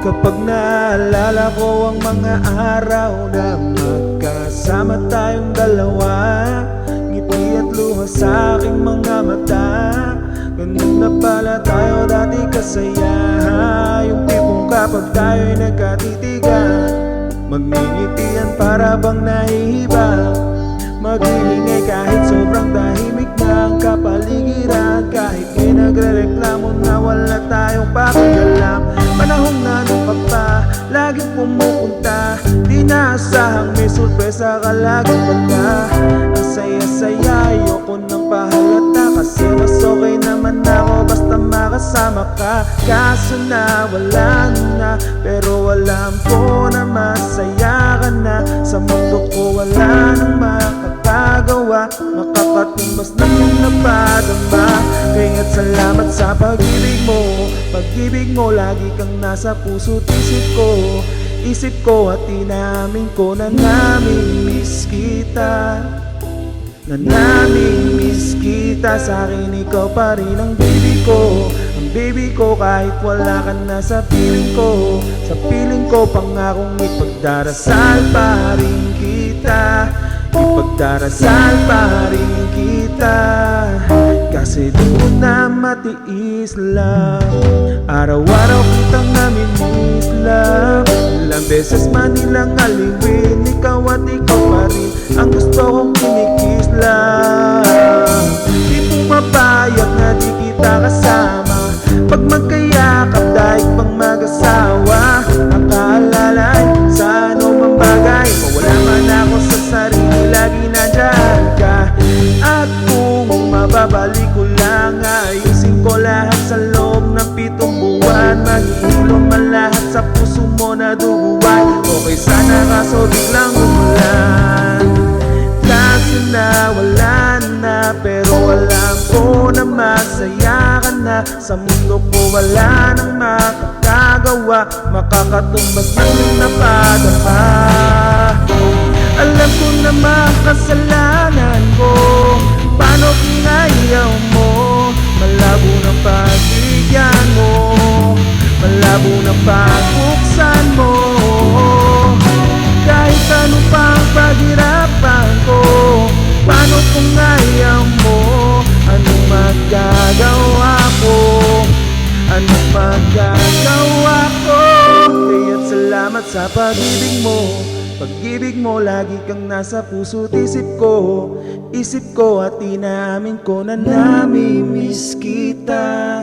Kapag naalala ko ang mga araw na magkasama tayong dalawa, ngiti at luha sa aking mga mata. Ganun na pala tayo dati kasaya, yung tipong kapag tayo'y nagkatitigan, magngingitian para bang nahihiba. Mag-iingay kahit sobrang tahimik na ang kapaligiran, kahit may nagre-reklamo na wala tayong pakialam. Panahong nanong pa, laging pumupunta, di naasahang may sorpresa ka lagi pagka. Ang saya-saya, ayoko nang pahalata, kasi mas okay naman ako basta makasama ka. Kaso na wala na, pero alam ko na masaya ka na. Sa mundo ko wala nang makakagawa, makakatumbas ng iyong napadama. Kaya't salamat sa pag-ibig mo, pag-ibig mo lagi kang nasa puso't isip ko. Isip ko at inamin ko na namimiss kita, na namimiss kita. Sa akin ikaw pa rin ang baby ko, ang baby ko kahit wala ka na sa piling ko. Sa piling ko pangakong ipagdarasal pa rin kita, ipagdarasal pa rin kita. Kasi di ko na matiis lang, araw-araw kitang namimiss lang. Ilang beses man nilang aliwin, ikaw at ikaw pa rin ang gusto kong kinikis lang. Di pumapayag na di kita kasama, pag magkayakap daig pang mag-asawa. Nakaalalay sa anumang bagay, mawala man ako sa sarili, lagi nandyan ka. At kung mababalik ko lang, ayusin ko lahat sa loob ng 7 buwan. Maghihilom man lahat sa puso mo na duguan. Okay sana kaso biglang umulan. Kaso na wala na, pero alam ko na masaya ka na. Sa mundo ko wala nang makakagawa, makakatumbas ng iyong napadama. Alam ko na makasalanan ko, paano kung ayaw mo? Malabo ng pagbigyan mo, malabo ng pagbuksan mo. Kahit ano pang paghirapan ko, paano kung ayaw mo? Anong magagawa ko? Anong magagawa ko? Kaya't salamat sa pag-ibig mo, pag-ibig mo lagi kang nasa puso't isip ko. Isip ko at inamin ko na namimiss kita.